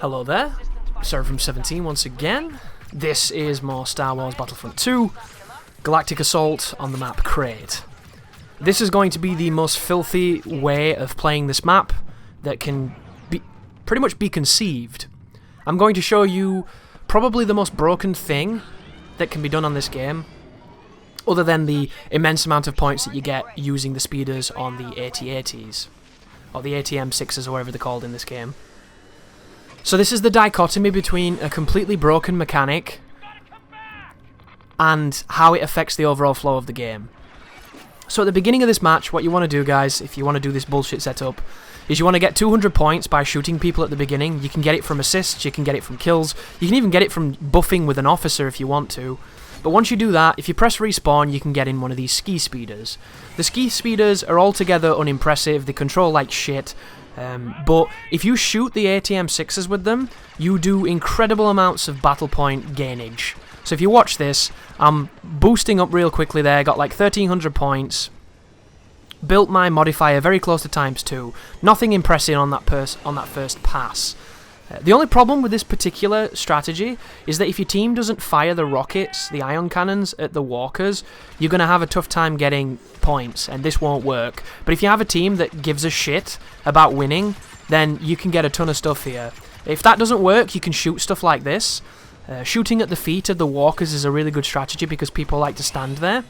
Hello there, Sarah from 17 once again. This is more Star Wars Battlefront 2, Galactic Assault on the map Crait. This is going to be the most filthy way of playing this map that can pretty much be conceived. I'm going to show you probably the most broken thing that can be done on this game, other than the immense amount of points that you get using the speeders on the AT-ATs, or the ATM-6s or whatever they're called in this game. So this is the dichotomy between a completely broken mechanic and how it affects the overall flow of the game. So at the beginning of this match, what you want to do, guys, if you want to do this bullshit setup, is you want to get 200 points by shooting people at the beginning. You can get it from assists, you can get it from kills, you can even get it from buffing with an officer if you want to. But once you do that, if you press respawn, you can get in one of these ski speeders. The ski speeders are altogether unimpressive, they control like shit, but if you shoot the ATM-6s with them, you do incredible amounts of battle point gainage. So if you watch this, I'm boosting up real quickly there, got like 1300 points, built my modifier very close to ×2, nothing impressive on that first pass. The only problem with this particular strategy is that if your team doesn't fire the rockets, the ion cannons, at the walkers, you're going to have a tough time getting points, and this won't work. But if you have a team that gives a shit about winning, then you can get a ton of stuff here. If that doesn't work, you can shoot stuff like this. Shooting at the feet of the walkers is a really good strategy because people like to stand there.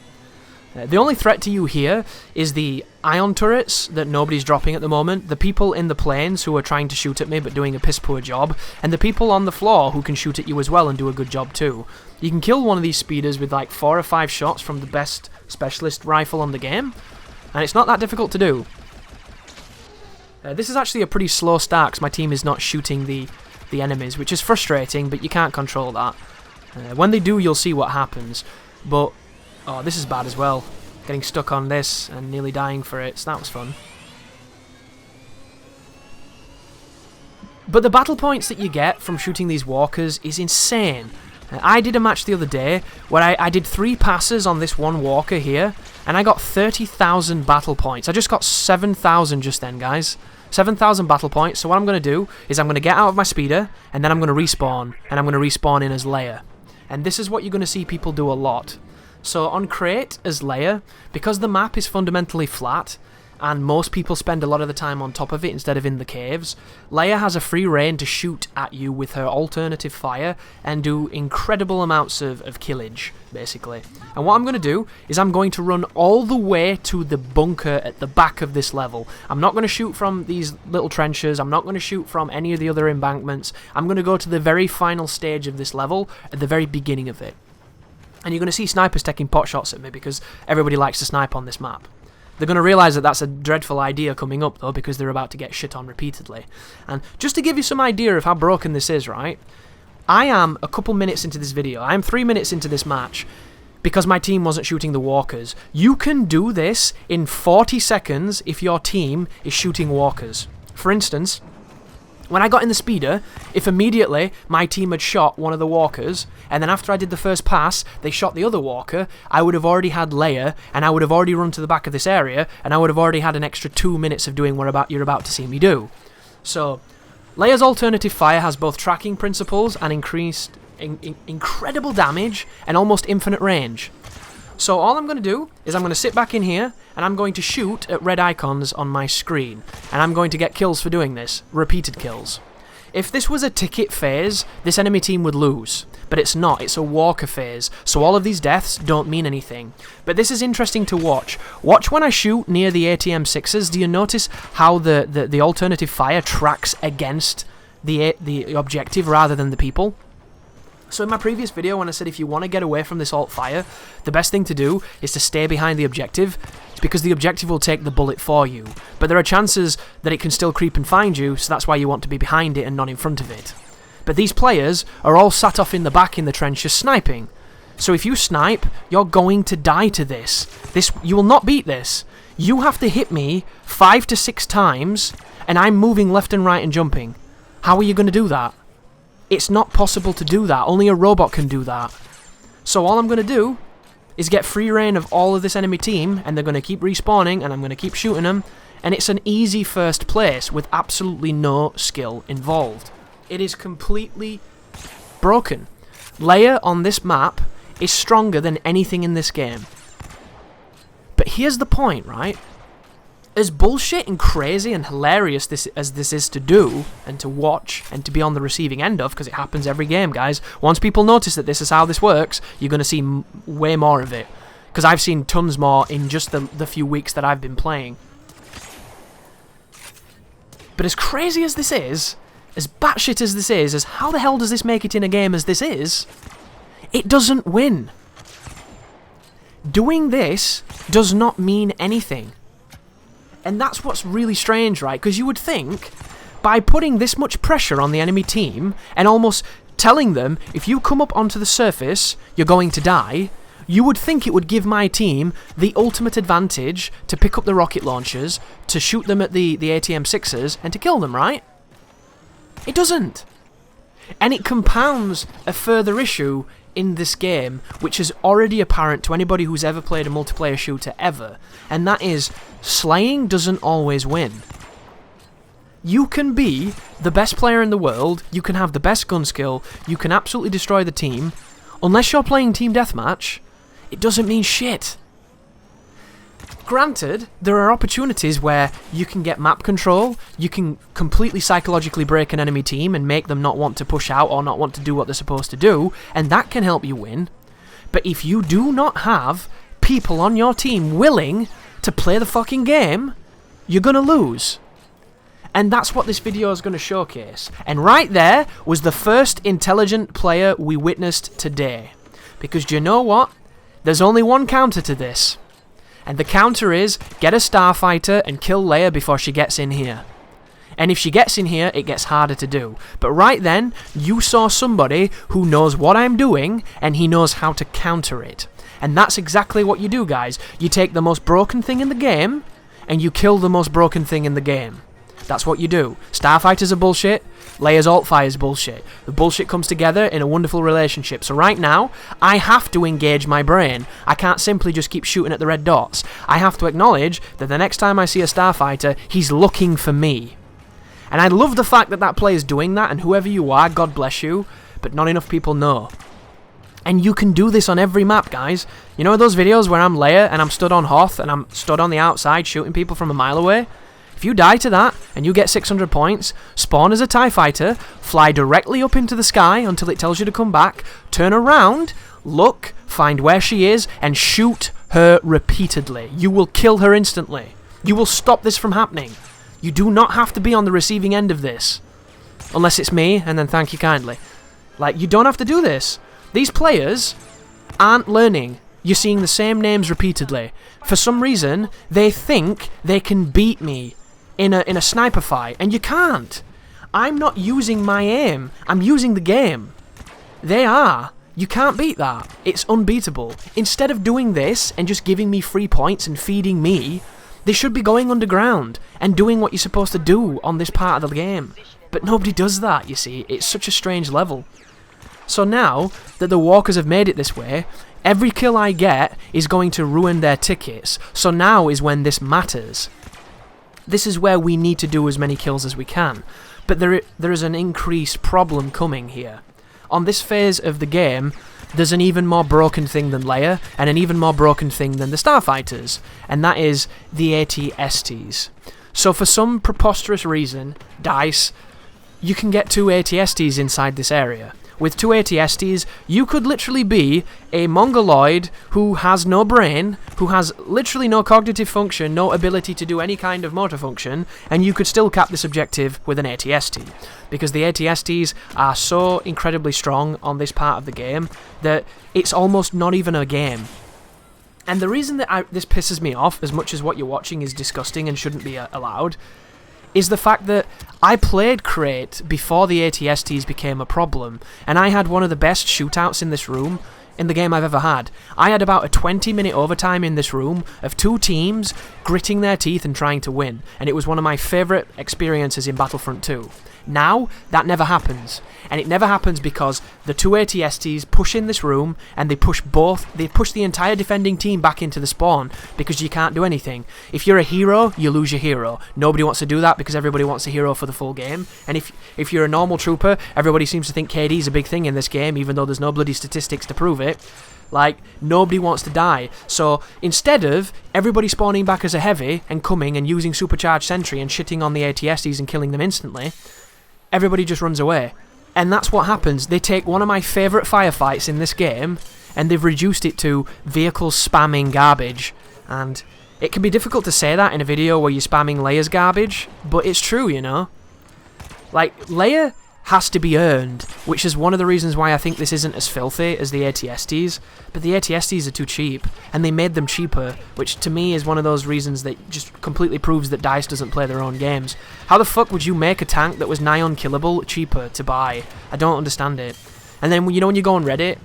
The only threat to you here is the ion turrets that nobody's dropping at the moment, the people in the planes who are trying to shoot at me but doing a piss poor job, and the people on the floor who can shoot at you as well and do a good job too. You can kill one of these speeders with like 4 or 5 shots from the best specialist rifle on the game, and it's not that difficult to do. This is actually a pretty slow start because my team is not shooting the enemies, which is frustrating, but you can't control that. When they do, you'll see what happens, but oh, this is bad as well. Getting stuck on this and nearly dying for it, so that was fun. But the battle points that you get from shooting these walkers is insane. I did a match the other day where I did 3 passes on this one walker here, and I got 30,000 battle points. I just got 7,000 just then, guys. 7,000 battle points, so what I'm going to do is I'm going to get out of my speeder, and then I'm going to respawn, and I'm going to respawn in as Leia. And this is what you're going to see people do a lot. So on Crait as Leia, because the map is fundamentally flat, and most people spend a lot of the time on top of it instead of in the caves, Leia has a free reign to shoot at you with her alternative fire and do incredible amounts of killage, basically. And what I'm going to do is I'm going to run all the way to the bunker at the back of this level. I'm not going to shoot from these little trenches, I'm not going to shoot from any of the other embankments, I'm going to go to the very final stage of this level, at the very beginning of it. And you're going to see snipers taking pot shots at me because everybody likes to snipe on this map. They're going to realise that that's a dreadful idea coming up though, because they're about to get shit on repeatedly. And just to give you some idea of how broken this is, right? I am a couple minutes into this video. I am 3 minutes into this match because my team wasn't shooting the walkers. You can do this in 40 seconds if your team is shooting walkers. For instance, when I got in the speeder, if immediately my team had shot one of the walkers, and then after I did the first pass, they shot the other walker, I would have already had Leia, and I would have already run to the back of this area, and I would have already had an extra 2 minutes of doing what you're about to see me do. So, Leia's alternative fire has both tracking principles and incredible damage and almost infinite range. So all I'm going to do is I'm going to sit back in here and I'm going to shoot at red icons on my screen. And I'm going to get kills for doing this. Repeated kills. If this was a ticket phase, this enemy team would lose. But it's not. It's a walker phase. So all of these deaths don't mean anything. But this is interesting to watch. Watch when I shoot near the ATM-6s. Do you notice how the alternative fire tracks against the objective rather than the people? So in my previous video when I said if you want to get away from this alt fire, the best thing to do is to stay behind the objective. It's because the objective will take the bullet for you. But there are chances that it can still creep and find you, so that's why you want to be behind it and not in front of it. But these players are all sat off in the back in the trench just sniping. So if you snipe, you're going to die to this. You will not beat this. You have to hit me 5 to 6 times, and I'm moving left and right and jumping. How are you going to do that? It's not possible to do that. Only a robot can do that. So all I'm going to do is get free reign of all of this enemy team, and they're going to keep respawning, and I'm going to keep shooting them, and it's an easy first place with absolutely no skill involved. It is completely broken. Leia on this map is stronger than anything in this game. But here's the point, right? As bullshit and crazy and hilarious as this is to do, and to watch, and to be on the receiving end of, because it happens every game, guys. Once people notice that this is how this works, you're going to see way more of it. Because I've seen tons more in just the few weeks that I've been playing. But as crazy as this is, as batshit as this is, as how the hell does this make it in a game as this is, it doesn't win. Doing this does not mean anything. And that's what's really strange, right? Because you would think, by putting this much pressure on the enemy team, and almost telling them, if you come up onto the surface, you're going to die, you would think it would give my team the ultimate advantage to pick up the rocket launchers, to shoot them at the ATM-6s, and to kill them, right? It doesn't. And it compounds a further issue in this game, which is already apparent to anybody who's ever played a multiplayer shooter ever, and that is, slaying doesn't always win. You can be the best player in the world, you can have the best gun skill, you can absolutely destroy the team, unless you're playing Team Deathmatch, it doesn't mean shit. Granted, there are opportunities where you can get map control, you can completely psychologically break an enemy team and make them not want to push out or not want to do what they're supposed to do, and that can help you win. But if you do not have people on your team willing to play the fucking game, you're gonna lose. And that's what this video is going to showcase. And right there was the first intelligent player we witnessed today. Because do you know what? There's only one counter to this. And the counter is, get a starfighter and kill Leia before she gets in here. And if she gets in here, it gets harder to do. But right then, you saw somebody who knows what I'm doing, and he knows how to counter it. And that's exactly what you do, guys. You take the most broken thing in the game, and you kill the most broken thing in the game. That's what you do. Starfighters are bullshit. Leia's alt-fire is bullshit. The bullshit comes together in a wonderful relationship. So right now, I have to engage my brain. I can't simply just keep shooting at the red dots. I have to acknowledge that the next time I see a starfighter, he's looking for me. And I love the fact that that player's doing that, and whoever you are, God bless you, but not enough people know. And you can do this on every map, guys. You know those videos where I'm Leia and I'm stood on Hoth and I'm stood on the outside shooting people from a mile away? If you die to that, and you get 600 points, spawn as a TIE fighter, fly directly up into the sky until it tells you to come back, turn around, look, find where she is, and shoot her repeatedly. You will kill her instantly. You will stop this from happening. You do not have to be on the receiving end of this. Unless it's me, and then thank you kindly. Like, you don't have to do this. These players aren't learning. You're seeing the same names repeatedly. For some reason, they think they can beat me in a sniper fight, and you can't. I'm not using my aim, I'm using the game. They are. You can't beat that. It's unbeatable. Instead of doing this and just giving me free points and feeding me, they should be going underground and doing what you're supposed to do on this part of the game. But nobody does that, you see. It's such a strange level. So now that the walkers have made it this way, every kill I get is going to ruin their tickets. So now is when this matters. This is where we need to do as many kills as we can. But there is an increased problem coming here. On this phase of the game, there's an even more broken thing than Leia, and an even more broken thing than the starfighters, and that is the AT-STs. So for some preposterous reason, DICE, you can get 2 AT-STs inside this area. With 2 AT-STs, you could literally be a mongoloid who has no brain, who has literally no cognitive function, no ability to do any kind of motor function, and you could still cap this objective with an AT-ST. Because the AT-STs are so incredibly strong on this part of the game that it's almost not even a game. And the reason that this pisses me off, as much as what you're watching is disgusting and shouldn't be allowed, is the fact that I played Crait before the AT-STs became a problem, and I had one of the best shootouts in this room in the game I've ever had. I had about a 20-minute overtime in this room of 2 teams gritting their teeth and trying to win, and it was one of my favourite experiences in Battlefront 2. Now, that never happens, and it never happens because the 2 ATSTs push in this room, and they push the entire defending team back into the spawn, because you can't do anything. If you're a hero, you lose your hero. Nobody wants to do that because everybody wants a hero for the full game, and if you're a normal trooper, everybody seems to think KD is a big thing in this game, even though there's no bloody statistics to prove it. Like, nobody wants to die. So, instead of everybody spawning back as a heavy, and coming and using supercharged sentry and shitting on the ATSTs and killing them instantly, everybody just runs away. And that's what happens. They take one of my favourite firefights in this game, and they've reduced it to vehicle spamming garbage. And it can be difficult to say that in a video where you're spamming Leia's garbage, but it's true, you know? Like, Leia has to be earned, which is one of the reasons why I think this isn't as filthy as the ATSTs, but the ATSTs are too cheap, and they made them cheaper, which to me is one of those reasons that just completely proves that DICE doesn't play their own games. How the fuck would you make a tank that was nigh unkillable cheaper to buy? I don't understand it. And then, you know, when you go on Reddit,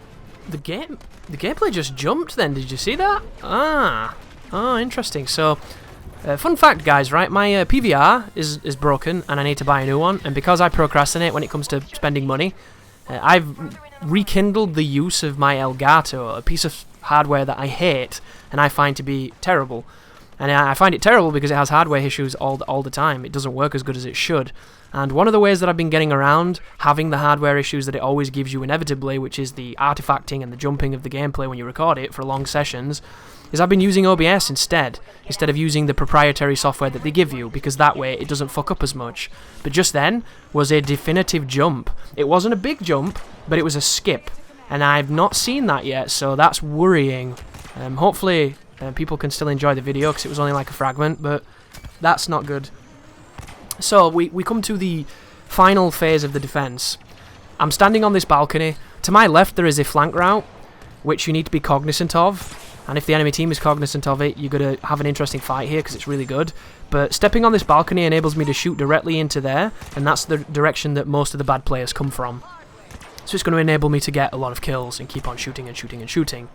the gameplay just jumped then, did you see that? Oh, interesting. So, fun fact, guys, right? My PVR is broken, and I need to buy a new one. And because I procrastinate when it comes to spending money, I've rekindled the use of my Elgato, a piece of hardware that I hate and I find to be terrible. And I find it terrible because it has hardware issues all the time. It doesn't work as good as it should. And one of the ways that I've been getting around having the hardware issues that it always gives you inevitably, which is the artifacting and the jumping of the gameplay when you record it for long sessions, is I've been using OBS instead of using the proprietary software that they give you, because that way it doesn't fuck up as much. But just then was a definitive jump. It wasn't a big jump, but it was a skip, and I've not seen that yet, so that's worrying. Hopefully people can still enjoy the video, because it was only like a fragment, but that's not good. So we come to the final phase of the defense. I'm standing on this balcony. To my left there is a flank route, which you need to be cognizant of. And if the enemy team is cognizant of it, you're going to have an interesting fight here because it's really good. But stepping on this balcony enables me to shoot directly into there, and that's the direction that most of the bad players come from. So it's going to enable me to get a lot of kills and keep on shooting and shooting and shooting.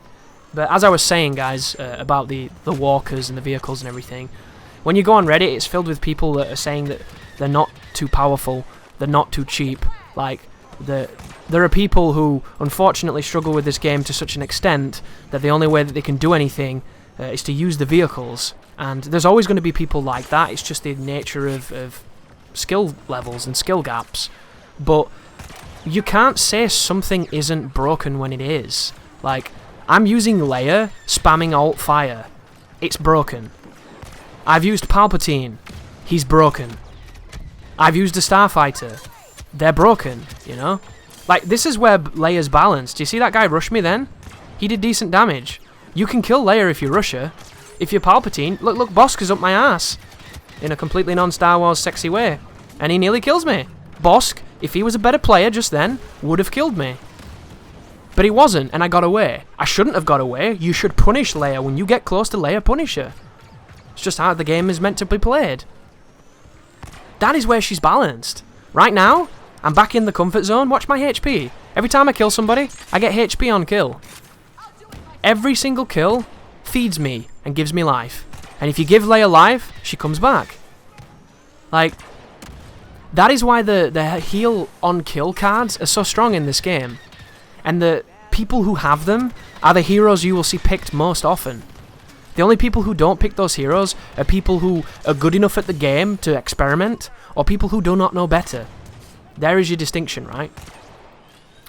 But as I was saying, guys, about the walkers and the vehicles and everything, when you go on Reddit, it's filled with people that are saying that they're not too powerful, they're not too cheap. Like, there are people who unfortunately struggle with this game to such an extent that the only way that they can do anything is to use the vehicles. And there's always going to be people like that. It's just the nature of skill levels and skill gaps. But you can't say something isn't broken when it is. Like, I'm using Leia, spamming alt fire. It's broken. I've used Palpatine. He's broken. I've used a Starfighter. They're broken, you know? Like, this is where Leia's balanced. Do you see that guy rush me then? He did decent damage. You can kill Leia if you rush her. If you're Palpatine, look, Bosk is up my ass. In a completely non-Star Wars sexy way. And he nearly kills me. Bosk, if he was a better player just then, would have killed me. But he wasn't, and I got away. I shouldn't have got away. You should punish Leia. When you get close to Leia, punish her. It's just how the game is meant to be played. That is where she's balanced. Right now, I'm back in the comfort zone. Watch my HP. Every time I kill somebody, I get HP on kill. Every single kill feeds me and gives me life. And if you give Leia life, she comes back. Like, that is why the heal on kill cards are so strong in this game. And the people who have them are the heroes you will see picked most often. The only people who don't pick those heroes are people who are good enough at the game to experiment, or people who do not know better. There is your distinction, right?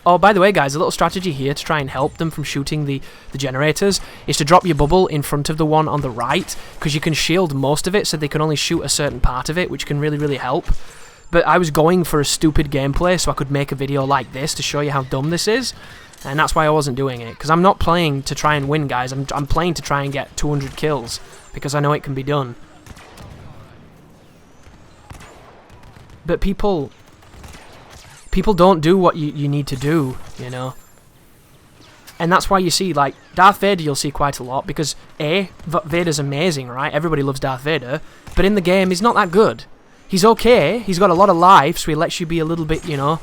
Oh, by the way, guys, a little strategy here to try and help them from shooting the generators is to drop your bubble in front of the one on the right, because you can shield most of it so they can only shoot a certain part of it, which can really, really help. But I was going for a stupid gameplay so I could make a video like this to show you how dumb this is, and that's why I wasn't doing it, because I'm not playing to try and win, guys. I'm playing to try and get 200 kills, because I know it can be done. But people don't do what you need to do, you know. And that's why you see, like, Darth Vader you'll see quite a lot, because Vader's amazing, right? Everybody loves Darth Vader, but in the game he's not that good. He's okay, he's got a lot of life, so he lets you be a little bit, you know,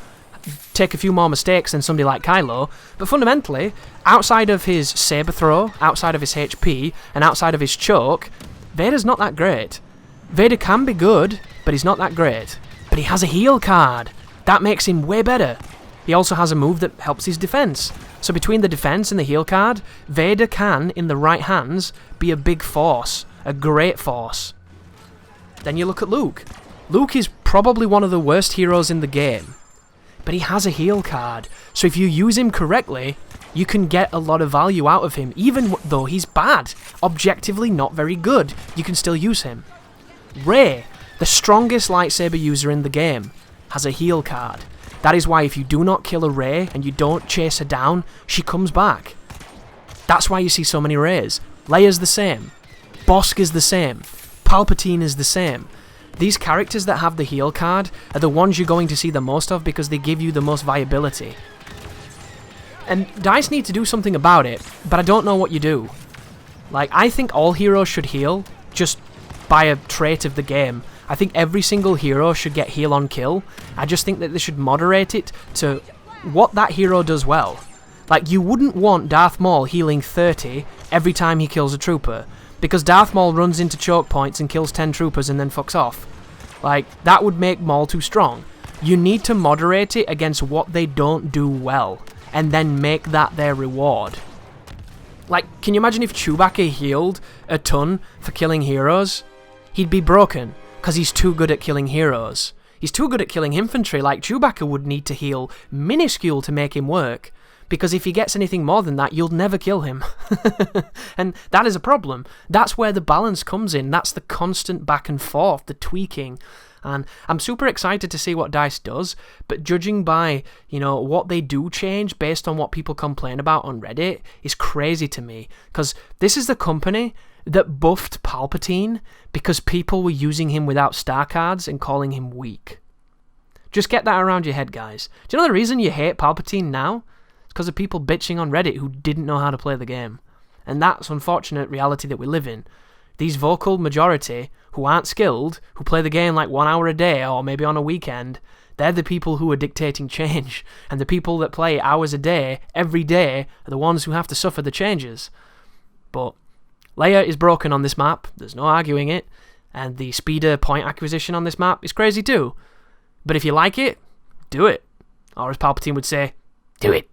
take a few more mistakes than somebody like Kylo, but fundamentally, outside of his saber throw, outside of his HP, and outside of his choke, Vader's not that great. Vader can be good, but he's not that great. But he has a heal card. That makes him way better. He also has a move that helps his defense. So between the defense and the heal card, Vader can, in the right hands, be a big force. A great force. Then you look at Luke. Luke is probably one of the worst heroes in the game. But he has a heal card. So if you use him correctly, you can get a lot of value out of him. Even though he's bad. Objectively not very good. You can still use him. Rey, the strongest lightsaber user in the game, has a heal card. That is why if you do not kill a Rey and you don't chase her down, she comes back. That's why you see so many Reys. Leia's the same. Bosk is the same. Palpatine is the same. These characters that have the heal card are the ones you're going to see the most of because they give you the most viability. And DICE need to do something about it, but I don't know what you do. Like, I think all heroes should heal, just by a trait of the game. I think every single hero should get heal on kill. I just think that they should moderate it to what that hero does well. Like, you wouldn't want Darth Maul healing 30 every time he kills a trooper, because Darth Maul runs into choke points and kills 10 troopers and then fucks off. Like, that would make Maul too strong. You need to moderate it against what they don't do well, and then make that their reward. Like, can you imagine if Chewbacca healed a ton for killing heroes? He'd be broken, because he's too good at killing heroes. He's too good at killing infantry. Like, Chewbacca would need to heal minuscule to make him work, because if he gets anything more than that, you'll never kill him. And that is a problem. That's where the balance comes in. That's the constant back and forth, the tweaking. And I'm super excited to see what DICE does, but judging by, what they do change based on what people complain about on Reddit is crazy to me, because this is the company that buffed Palpatine because people were using him without star cards and calling him weak. Just get that around your head, guys. Do you know the reason you hate Palpatine now? It's because of people bitching on Reddit who didn't know how to play the game. And that's unfortunate reality that we live in. These vocal majority who aren't skilled, who play the game like 1 hour a day or maybe on a weekend, they're the people who are dictating change. And the people that play hours a day, every day, are the ones who have to suffer the changes. But Leia is broken on this map, there's no arguing it, and the speeder point acquisition on this map is crazy too. But if you like it, do it. Or as Palpatine would say, do it.